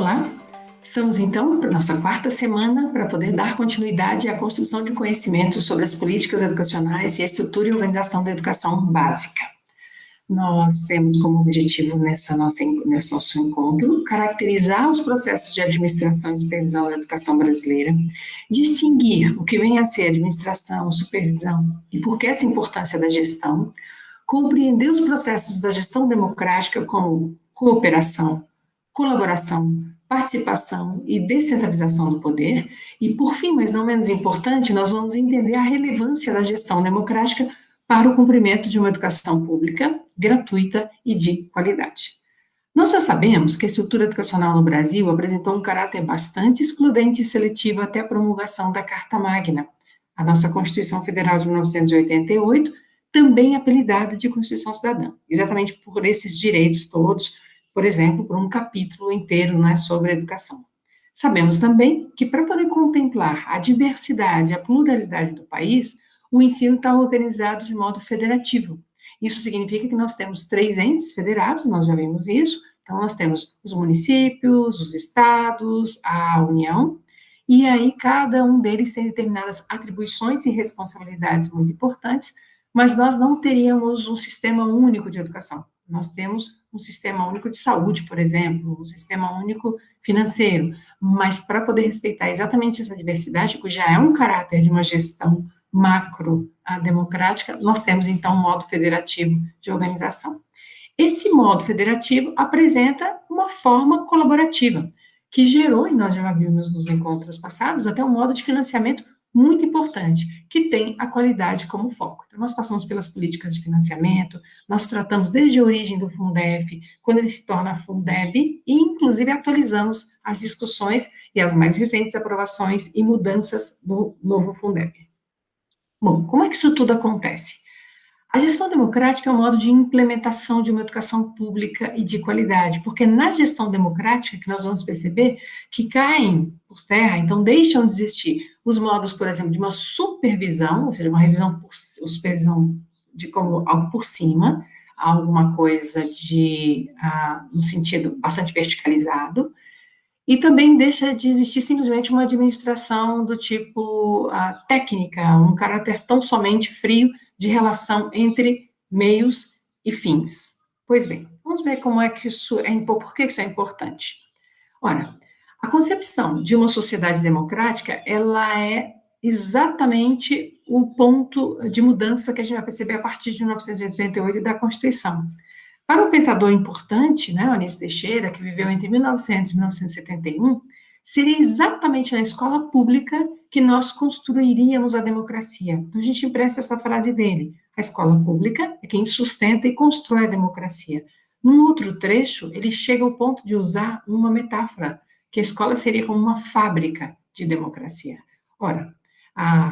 Olá, estamos então para a nossa quarta semana para poder dar continuidade à construção de conhecimento sobre as políticas educacionais e a estrutura e organização da educação básica. Nós temos como objetivo nesse nosso encontro caracterizar os processos de administração e supervisão da educação brasileira, distinguir o que vem a ser administração, supervisão e por que essa importância da gestão, compreender os processos da gestão democrática como cooperação, colaboração, participação e descentralização do poder, e por fim, mas não menos importante, nós vamos entender a relevância da gestão democrática para o cumprimento de uma educação pública, gratuita e de qualidade. Nós já sabemos que a estrutura educacional no Brasil apresentou um caráter bastante excludente e seletivo até a promulgação da Carta Magna, a nossa Constituição Federal de 1988, também apelidada de Constituição Cidadã, exatamente por esses direitos todos, por exemplo, por um capítulo inteiro, né, sobre a educação. Sabemos também que para poder contemplar a diversidade, a pluralidade do país, o ensino está organizado de modo federativo. Isso significa que nós temos 3 entes federados, nós já vimos isso, então nós temos os municípios, os estados, a União, e aí cada um deles tem determinadas atribuições e responsabilidades muito importantes, mas nós não teríamos um sistema único de educação. Nós temos um sistema único de saúde, por exemplo, um sistema único financeiro, mas para poder respeitar exatamente essa diversidade, que já é um caráter de uma gestão macro-democrática, nós temos, então, um modo federativo de organização. Esse modo federativo apresenta uma forma colaborativa, que gerou, e nós já vimos nos encontros passados, até um modo de financiamento muito importante, que tem a qualidade como foco. Então, nós passamos pelas políticas de financiamento, nós tratamos desde a origem do Fundef, quando ele se torna Fundeb, e inclusive atualizamos as discussões e as mais recentes aprovações e mudanças do novo Fundeb. Bom, como é que isso tudo acontece? A gestão democrática é um modo de implementação de uma educação pública e de qualidade, porque na gestão democrática, que nós vamos perceber que caem por terra, então deixam de existir os modos, por exemplo, de uma supervisão, ou seja, uma revisão, supervisão de como algo por cima, alguma coisa no sentido bastante verticalizado, e também deixa de existir simplesmente uma administração do tipo técnica, um caráter tão somente frio de relação entre meios e fins. Pois bem, vamos ver como é que por que isso é importante. Ora, a concepção de uma sociedade democrática, ela é exatamente o ponto de mudança que a gente vai perceber a partir de 1988 e da Constituição. Para um pensador importante, né, o Anísio Teixeira, que viveu entre 1900 e 1971, seria exatamente na escola pública que nós construiríamos a democracia. Então, a gente empresta essa frase dele: a escola pública é quem sustenta e constrói a democracia. Num outro trecho, ele chega ao ponto de usar uma metáfora, que a escola seria como uma fábrica de democracia. Ora, a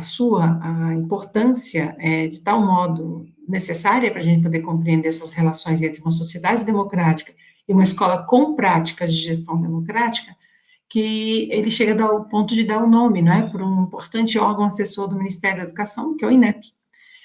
importância é de tal modo necessária para a gente poder compreender essas relações entre uma sociedade democrática e uma escola com práticas de gestão democrática, que ele chega ao ponto de dar um nome, não é, para um importante órgão assessor do Ministério da Educação, que é o INEP.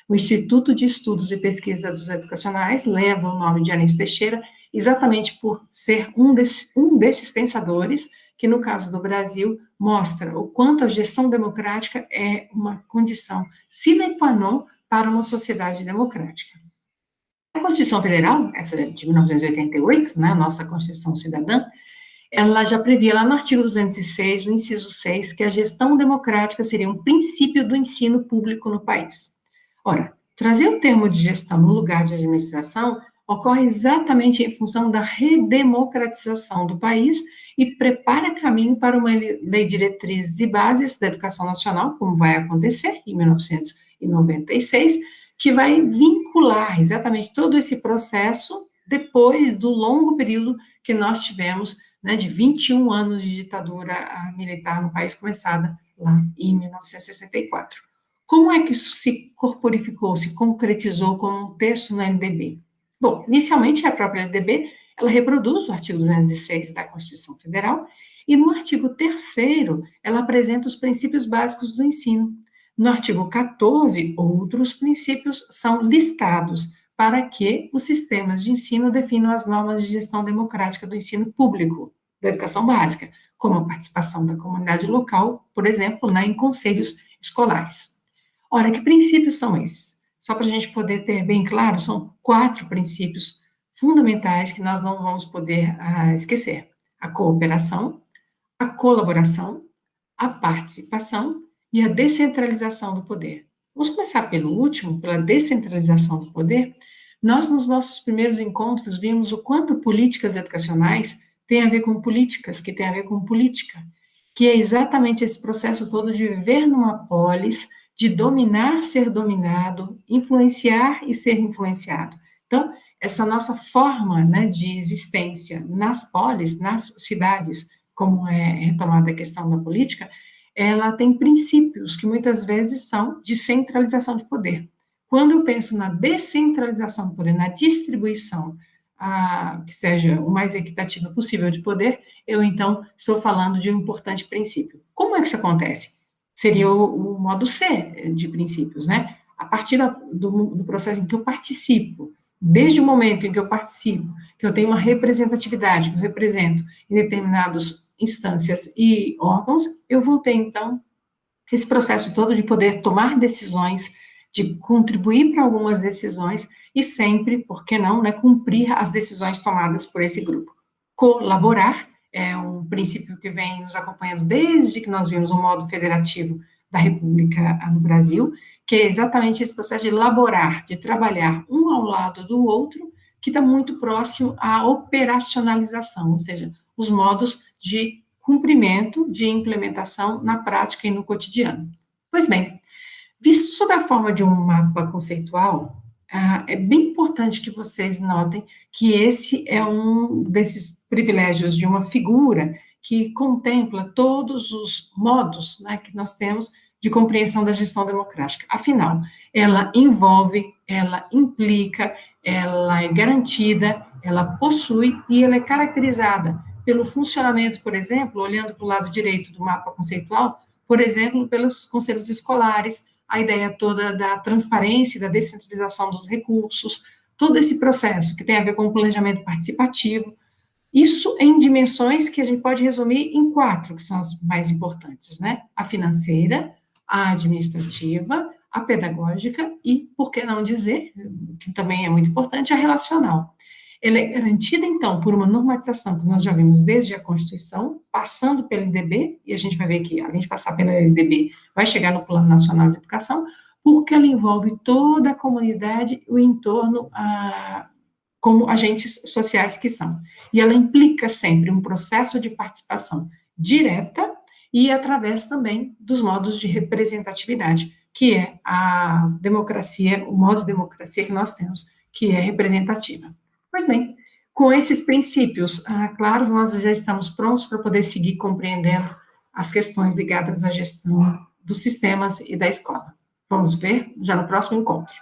O Instituto de Estudos e Pesquisas Educacionais leva o nome de Anísio Teixeira exatamente por ser um desses pensadores que, no caso do Brasil, mostra o quanto a gestão democrática é uma condição sine qua non para uma sociedade democrática. A Constituição Federal, essa de 1988, né, a nossa Constituição Cidadã, ela já previa lá no artigo 206, no inciso 6, que a gestão democrática seria um princípio do ensino público no país. Ora, trazer o termo de gestão no lugar de administração ocorre exatamente em função da redemocratização do país e prepara caminho para uma lei de diretrizes e bases da educação nacional, como vai acontecer em 1996, que vai vincular exatamente todo esse processo depois do longo período que nós tivemos, né, de 21 anos de ditadura militar no país, começada lá em 1964. Como é que isso se corporificou, se concretizou como um texto na LDB? Bom, inicialmente a própria LDB, ela reproduz o artigo 206 da Constituição Federal, e no artigo 3º, ela apresenta os princípios básicos do ensino. No artigo 14, outros princípios são listados para que os sistemas de ensino definam as normas de gestão democrática do ensino público. da educação básica, como a participação da comunidade local, por exemplo, né, em conselhos escolares. Ora, que princípios são esses? Só para a gente poder ter bem claro, são 4 princípios fundamentais que nós não vamos poder esquecer: a cooperação, a colaboração, a participação e a descentralização do poder. Vamos começar pelo último, pela descentralização do poder. Nós, nos nossos primeiros encontros, vimos o quanto políticas educacionais têm a ver com políticas, que têm a ver com política, que é exatamente esse processo todo de viver numa polis, de dominar, ser dominado, influenciar e ser influenciado. Então, essa nossa forma, né, de existência nas polis, nas cidades, como é retomada a questão da política, ela tem princípios que muitas vezes são de centralização de poder. Quando eu penso na descentralização do poder, na distribuição que seja o mais equitativa possível de poder, eu então estou falando de um importante princípio. Como é que isso acontece? Seria o modo C de princípios, né? A partir do processo em que eu participo, desde o momento em que eu participo, que eu tenho uma representatividade, que eu represento em determinadas instâncias e órgãos, eu vou ter, então, esse processo todo de poder tomar decisões, de contribuir para algumas decisões e sempre, por que não, né, cumprir as decisões tomadas por esse grupo. Colaborar é um princípio que vem nos acompanhando desde que nós vimos o modo federativo da República no Brasil, que é exatamente esse processo de elaborar, de trabalhar um ao lado do outro, que está muito próximo à operacionalização, ou seja, os modos de cumprimento, de implementação na prática e no cotidiano. Pois bem, visto sob a forma de um mapa conceitual, é bem importante que vocês notem que esse é um desses privilégios de uma figura que contempla todos os modos, né, que nós temos de compreensão da gestão democrática. Afinal, ela envolve, ela implica, ela é garantida, ela possui e ela é caracterizada pelo funcionamento, por exemplo, olhando para o lado direito do mapa conceitual, por exemplo, pelos conselhos escolares, a ideia toda da transparência, da descentralização dos recursos, todo esse processo que tem a ver com o planejamento participativo, isso em dimensões que a gente pode resumir em 4, que são as mais importantes, né? A financeira, a administrativa, a pedagógica e, por que não dizer, que também é muito importante, a relacional. Ela é garantida, então, por uma normatização que nós já vimos desde a Constituição, passando pela LDB, e a gente vai ver que, além de passar pela LDB, vai chegar no Plano Nacional de Educação, porque ela envolve toda a comunidade, o entorno, como agentes sociais que são. E ela implica sempre um processo de participação direta e através também dos modos de representatividade, que é a democracia, o modo de democracia que nós temos, que é representativa. Pois bem, com esses princípios claros, nós já estamos prontos para poder seguir compreendendo as questões ligadas à gestão dos sistemas e da escola. Vamos ver já no próximo encontro.